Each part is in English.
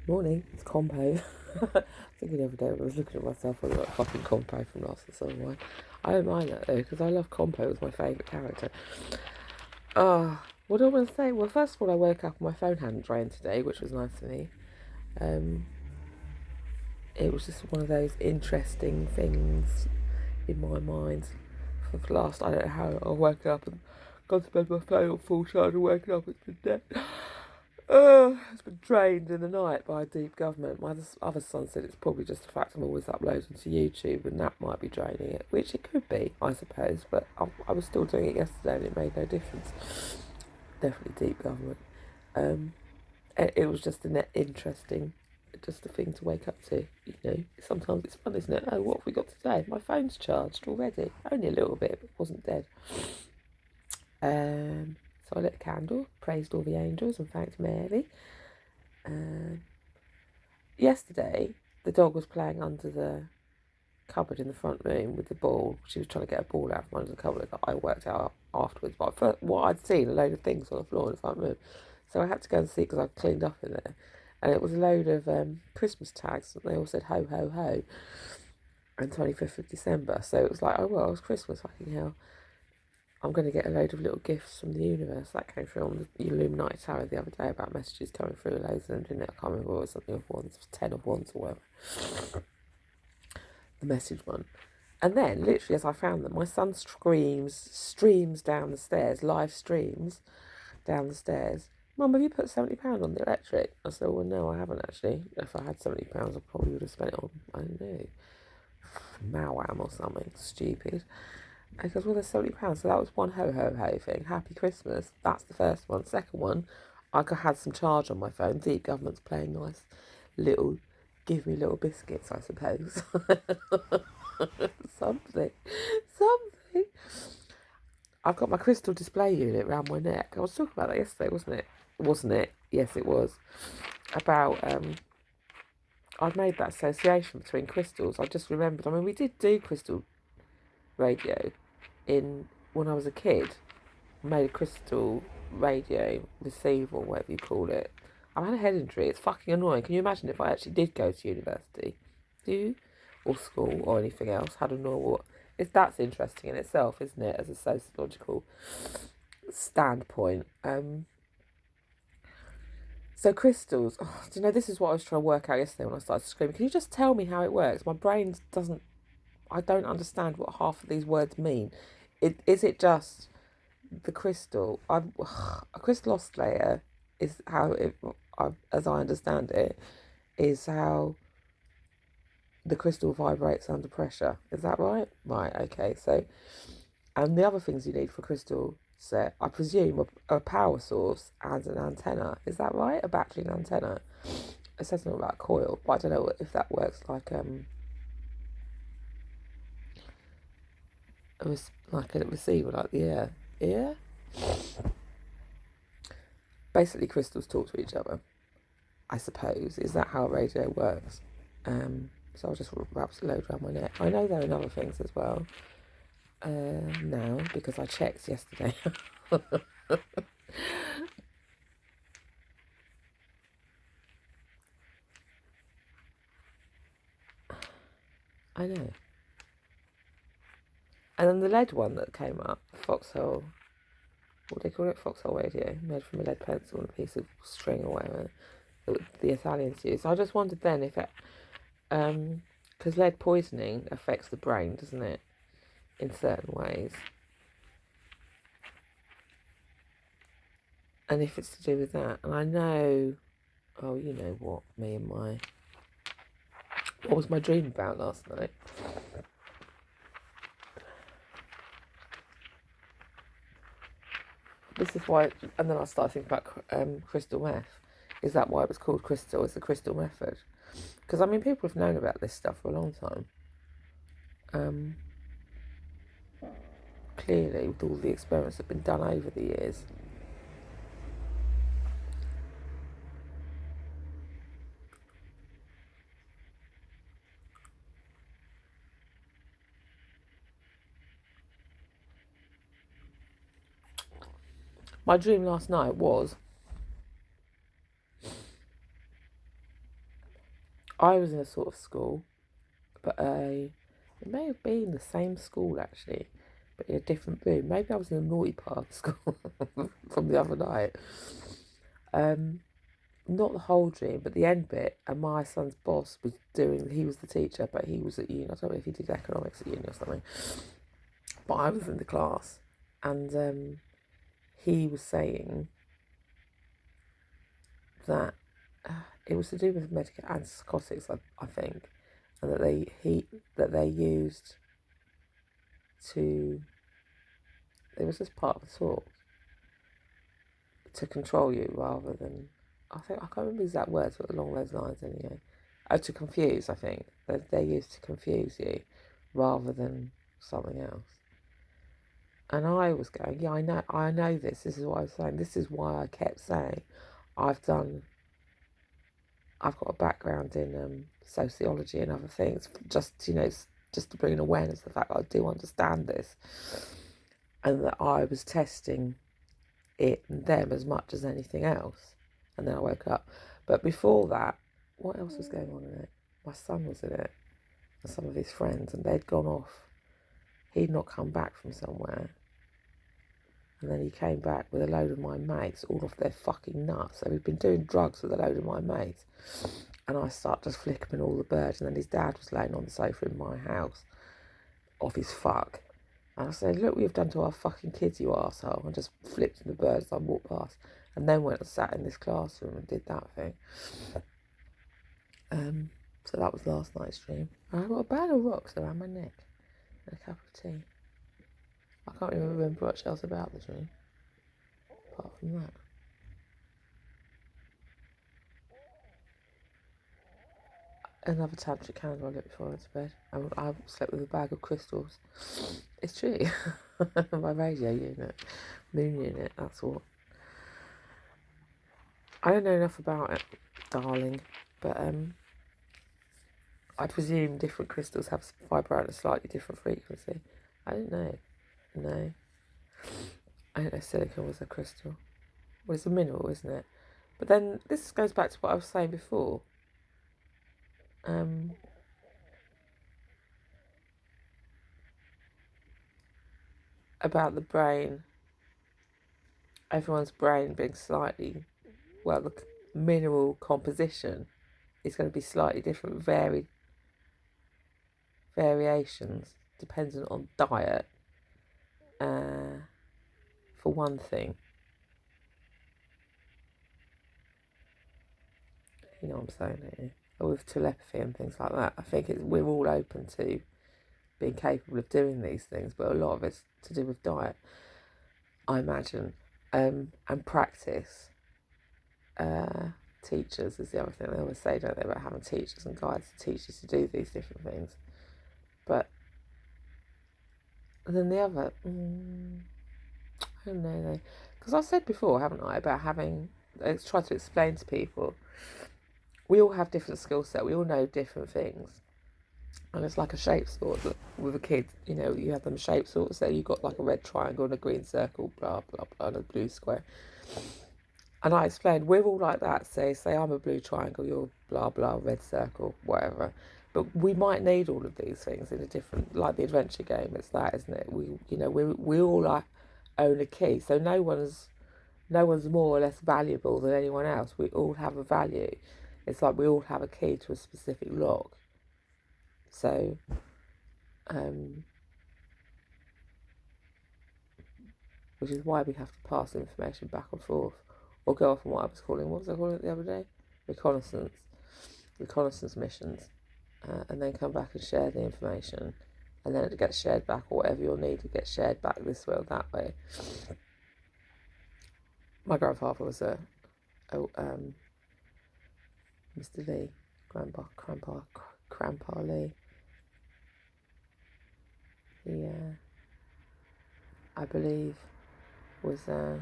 Morning, it's Compo. I think the other day when I was looking at myself, I was like fucking Compo from Last of the Summer Wine. I don't mind that though, because I love Compo, it was my favourite character. What do I want to say? Well, first of all, I woke up and my phone hadn't drained today, which was nice for me. It was just one of those interesting things in my mind. For the last, I don't know how, I woke up and gone to bed with my phone on full charge and woken up, it's been dead. It's been drained in the night by a deep government. My other son said it's probably just the fact I'm always uploading to YouTube and that might be draining it, which it could be, I suppose, but I was still doing it yesterday and it made no difference. Definitely deep government. It was just interesting, just a thing to wake up to, you know. Sometimes it's fun, isn't it? Oh, what have we got today? My phone's charged already. Only a little bit, but it wasn't dead. So I lit a candle, praised all the angels and thanked Mary. Yesterday, the dog was playing under the cupboard in the front room with the ball. She was trying to get a ball out from under the cupboard that I worked out afterwards. But what I'd seen, a load of things on the floor in the front room. So I had to go and see because I'd cleaned up in there. And it was a load of Christmas tags. And they all said ho, ho, ho. And 25th of December. So it was like, oh, well, it's Christmas, fucking hell. I'm going to get a load of little gifts from the universe. That came through on the Illuminati Tower the other day about messages coming through, loads of them, didn't it? I can't remember what it was, something of wands, 10 of wands or whatever. The message one. And then, literally, as I found them, my son streams down the stairs, live streams down the stairs. Mum, have you put £70 on the electric? I said, well, no, I haven't actually. If I had £70, I probably would have spent it on, I don't know, Mawam or something stupid. And he goes, well, there's £70. So that was one ho-ho-ho thing. Happy Christmas. That's the first one. Second one, I had some charge on my phone. Deep government's playing nice little, give me little biscuits, I suppose. Something. I've got my crystal display unit around my neck. I was talking about that yesterday, wasn't it? Yes, it was. About, I've made that association between crystals. I just remembered, I mean, we did do crystal radio when I was a kid. Made a crystal radio receiver or whatever you call it. I had a head injury. It's fucking annoying. Can you imagine if I actually did go to university? Or school or anything else? Had a normal. That's interesting in itself, isn't it? As a sociological standpoint. So crystals. Oh, do you know, this is what I was trying to work out yesterday when I started screaming. Can you just tell me how it works? My brain doesn't. I don't understand what half of these words mean. Is it just the crystal? A crystal oscillator is how it, as I understand it, is how the crystal vibrates under pressure. Is that right? Right. Okay. So, and the other things you need for crystal set, I presume, a power source and an antenna. Is that right? A battery and antenna. It says something about a coil, but I don't know if that works like a receiver, like the ear. Ear? Basically, crystals talk to each other, I suppose. Is that how radio works? So I'll just wrap a load around my neck. I know there are other things as well now, because I checked yesterday. I know. And then the lead one that came up, Foxhole, what do they call it? Foxhole radio, made from a lead pencil and a piece of string or whatever that the Italians use. I just wondered then if it, because lead poisoning affects the brain, doesn't it, in certain ways? And if it's to do with that, and I know, oh, you know what was my dream about last night? This is why, and then I started thinking about crystal meth. Is that why it was called crystal? It's the crystal method. Because, I mean, people have known about this stuff for a long time. Clearly, with all the experiments that have been done over the years. My dream last night was I was in a sort of school, but it may have been the same school actually, but in a different room. Maybe I was in a naughty part of the school from the other night. Not the whole dream, but the end bit. And my son's boss was he was the teacher, but he was at uni. I don't know if he did economics at uni or something. But I was in the class, and he was saying that it was to do with medical antipsychotics, I think, and that they used to. It was just part of the talk to control you rather than. I can't remember the exact words, but along those lines anyway. Oh, to confuse. I think they're used to confuse you rather than something else. And I was going, yeah, I know this. This is what I was saying. This is why I kept saying, I've got a background in sociology and other things, just to bring an awareness of the fact that I do understand this, and that I was testing it and them as much as anything else. And then I woke up. But before that, what else was going on in it? My son was in it, and some of his friends, and they'd gone off. He'd not come back from somewhere. And then he came back with a load of my mates, all off their fucking nuts. So he'd been doing drugs with a load of my mates. And I started just flickering all the birds. And then his dad was laying on the sofa in my house, off his fuck. And I said, look what you've done to our fucking kids, you arsehole. And just flipped the birds as I walked past. And then went and sat in this classroom and did that thing. So that was last night's dream. And I got a bag of rocks around my neck and a cup of tea. I can't even remember much else about the dream, apart from that. Another tantric candle I lit before I went to bed. I slept with a bag of crystals. It's true. My radio unit, moon unit, that's what. I don't know enough about it, darling, but I presume different crystals have vibrate at a slightly different frequency. I don't know. No. I don't know silicon was a crystal. Well, it's a mineral, isn't it? But then this goes back to what I was saying before. About the brain, everyone's brain being slightly, well, the mineral composition is going to be slightly different, variations dependent on diet, for one thing. You know what I'm saying, don't you? Or with telepathy and things like that. I think we're all open to being capable of doing these things, but a lot of it's to do with diet, I imagine, and practice. Teachers is the other thing they always say, don't they, about having teachers and guides to teach you to do these different things. But then the other, I don't know though, because I've said before, haven't I, about try to explain to people, we all have different skill set, we all know different things. And it's like a shape sort with a kid, you have them shape sorts. So you've got like a red triangle and a green circle, blah, blah, blah, and a blue square. And I explained, we're all like that. Say I'm a blue triangle, you're blah, blah, red circle, whatever. But we might need all of these things in a different, like the adventure game, it's that, isn't it? We all own a key. So no one's more or less valuable than anyone else. We all have a value. It's like we all have a key to a specific lock. So, which is why we have to pass information back and forth, or go off on what was I calling it the other day? Reconnaissance missions, and then come back and share the information, and then it gets shared back, or whatever you'll need to get shared back this way or that way. My grandfather was Mr. Lee, Grandpa Lee. He, I believe, was I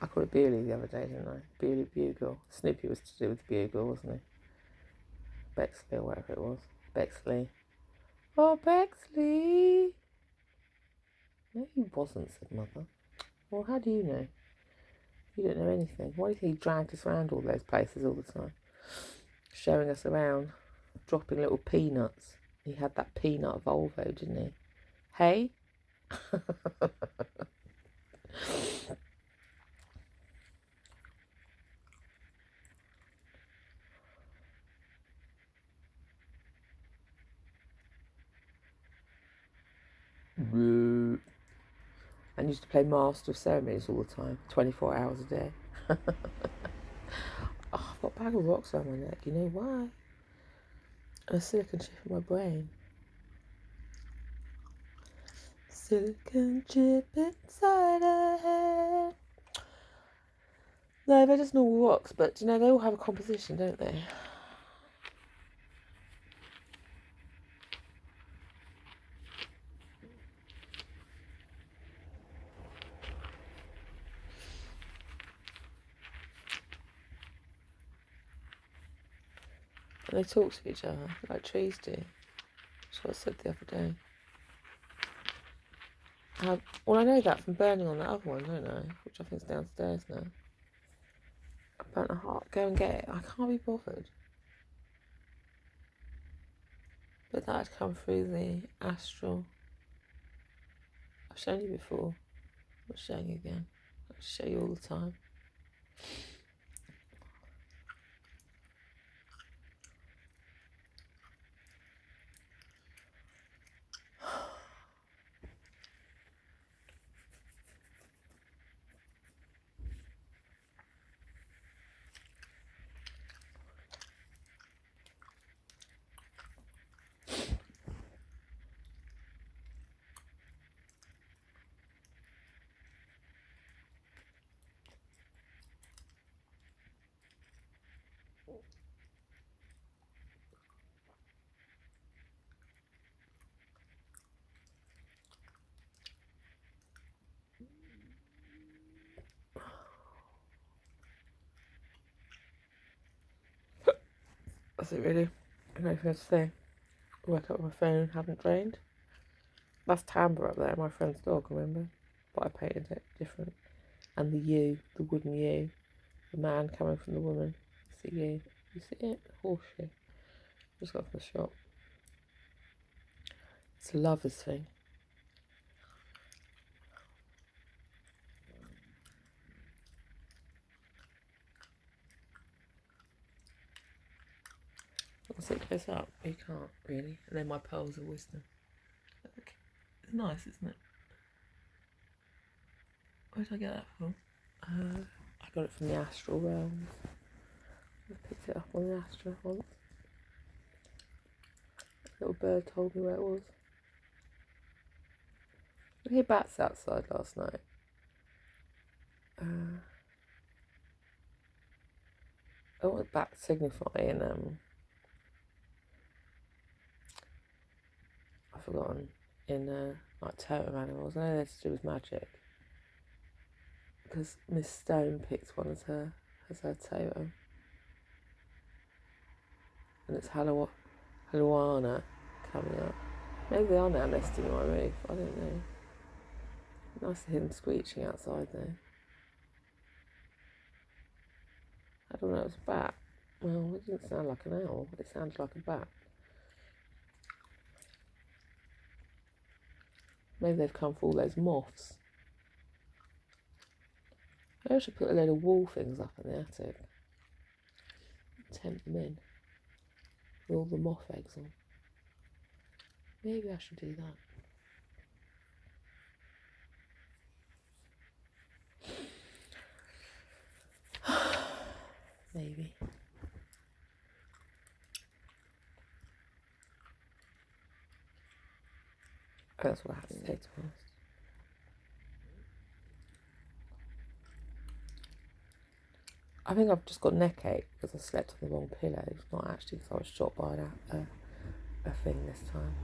called it Bewley the other day, didn't I? Bewley Bugle. Snoopy was to do with the Bugle, wasn't he? Bexley or whatever it was. Bexley. Oh, Bexley! No, he wasn't, said Mother. Well, how do you know? You don't know anything. Why do you think he dragged us around all those places all the time? showing us around, dropping little peanuts. He had that peanut Volvo, didn't he? Hey? And used to play Master of Ceremonies all the time, 24 hours a day. Oh, I've got a bag of rocks around my neck. You know why? And a silicone chip in my brain. Silicone chip inside her head. No, they're just normal rocks, but you know, they all have a composition, don't they? And they talk to each other like trees do. That's what I said the other day. Well, I know that from burning on that other one, don't I? Which I think is downstairs now. I burnt a heart. Go and get it. I can't be bothered. But that had come through the astral. I've shown you before. I'm not showing you again. I show you all the time. That's it really. Anything else to say? Woke up with my phone hadn't drained. That's Timbre up there, my friend's dog, remember? But I painted it different. And the U, the wooden U. The man coming from the woman. It's the U. You see it? Horseshoe. Just got from the shop. It's a lover's thing. Once it goes up, you can't really. And then my pearls of wisdom. Look, it's nice, isn't it? Where did I get that from? I got it from the astral realms. I picked it up on the astral once. A little bird told me where it was. I hear bats outside last night. I want bats signifying I've forgotten, in like totem animals. I know they're to do with magic. Because Miss Stone picked one as her totem. And it's Haluana coming up. Maybe they are now nesting on my roof, I don't know. Nice to hear them screeching outside though. I don't know, it was a bat. Well, it didn't sound like an owl, it sounded like a bat. Maybe they've come for all those moths. Maybe I should put a load of wall things up in the attic. Tempt them in. With all the moth eggs on. Maybe I should do that. Maybe. That's what I have to say, to be honest. I think I've just got neck ache because I slept on the wrong pillow. It's not actually because I was shot by a thing this time.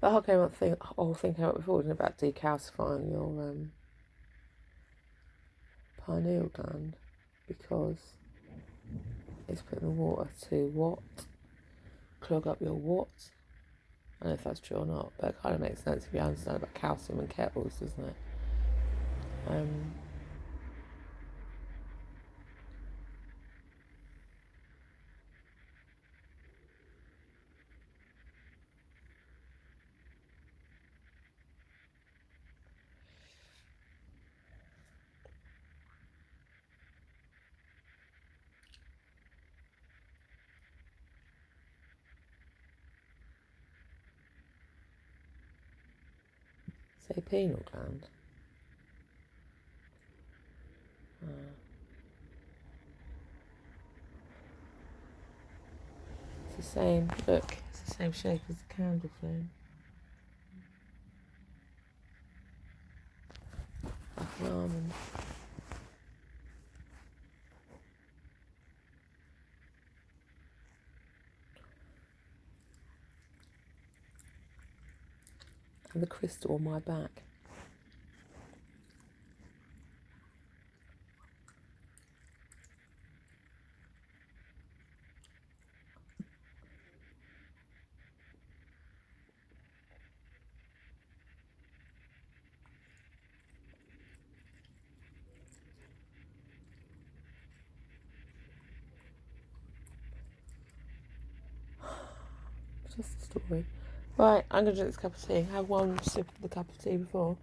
The whole thing came up before, didn't it, about decalcifying your pineal gland because it's putting the water to what? Clog up your what? I don't know if that's true or not, but it kind of makes sense if you understand about calcium and kettles, doesn't it? Say pineal gland. It's the same, look, it's the same shape as the candle flame. Like an almond. And the crystal on my back. Just a story. Right, I'm going to drink this cup of tea. Have one sip of the cup of tea before.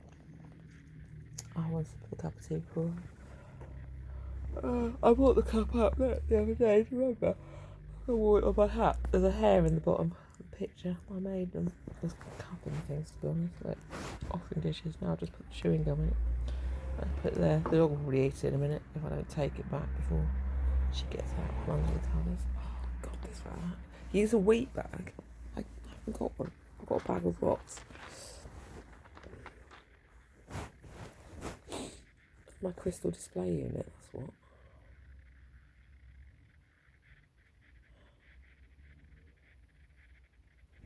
I have one sip of the cup of tea before. I bought the cup up the other day, do you remember? I wore it on my hat. There's a hair in the bottom of the picture. I made them. There's a couple of things, to be honest. Like offering dishes. Now I'll just put the chewing gum in it. I put it there. The dog will probably eat it in a minute if I don't take it back before she gets out from under the covers. Oh, God, this rat. Use a wheat bag. I haven't got one. I've got a bag of rocks. My crystal display unit, that's what.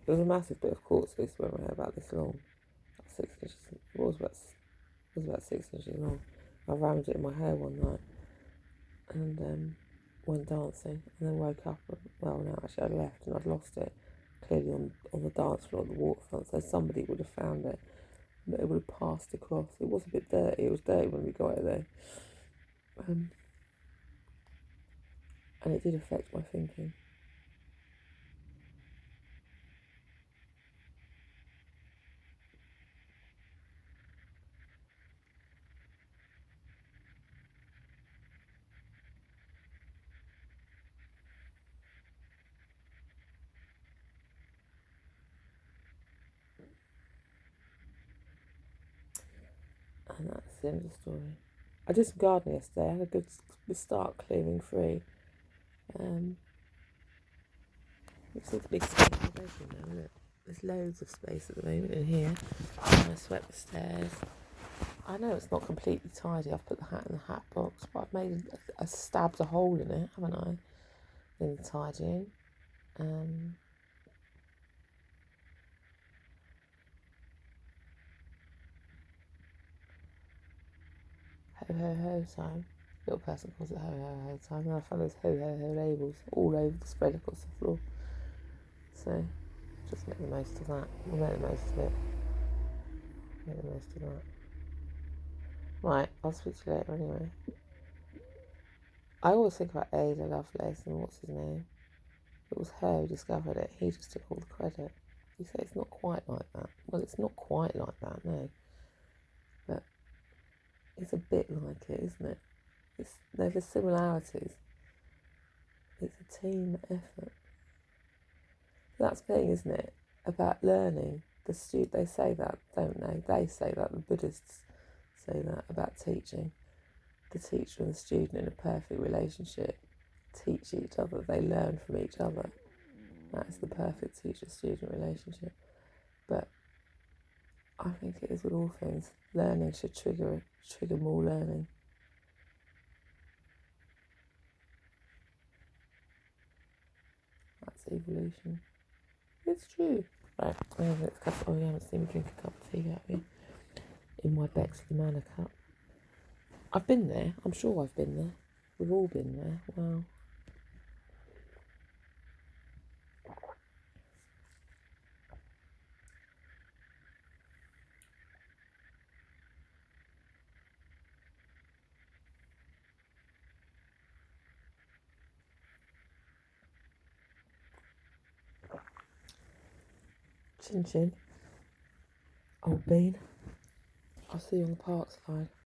There was a massive bit of quartz loose around my hair about this long. About 6 inches. It was about 6 inches long. I rammed it in my hair one night and went dancing and then woke up. Well, no, actually I left and I'd lost it clearly on the dance floor at the waterfront. So somebody would have found it, but it would have passed across. It was a bit dirty. It was dirty when we got it there, and it did affect my thinking. And that's the end of the story. I did some gardening yesterday. I had a good start clearing free. Looks like a big space in the bedroom now, isn't it? There's loads of space at the moment in here. And I swept the stairs. I know it's not completely tidy. I've put the hat in the hat box, but I've made stabbed a hole in it, haven't I? In the tidying. Ho ho ho time. Little person calls it ho ho ho time. And I found those ho ho ho labels all over the spread across the floor. So just make the most of that. We'll make the most of it. Make the most of that. Right, I'll speak to you later anyway. I always think about Ada Lovelace and what's his name. It was her who discovered it. He just took all the credit. You say it's not quite like that. Well, it's not quite like that, no. But it's a bit like it, isn't it? There's the similarities. It's a team effort. That's the thing, isn't it? About learning. They say that, don't they? They say that. The Buddhists say that about teaching. The teacher and the student in a perfect relationship teach each other. They learn from each other. That's the perfect teacher-student relationship. But I think it is with all things. Learning should trigger more learning. That's evolution. It's true. Right, I have next cup. Oh, you haven't seen me drink a cup of tea, have you? In my Bexley Manor cup. I've been there. I'm sure I've been there. We've all been there. Wow. Chin chin. Old bean. I'll see you on the park side.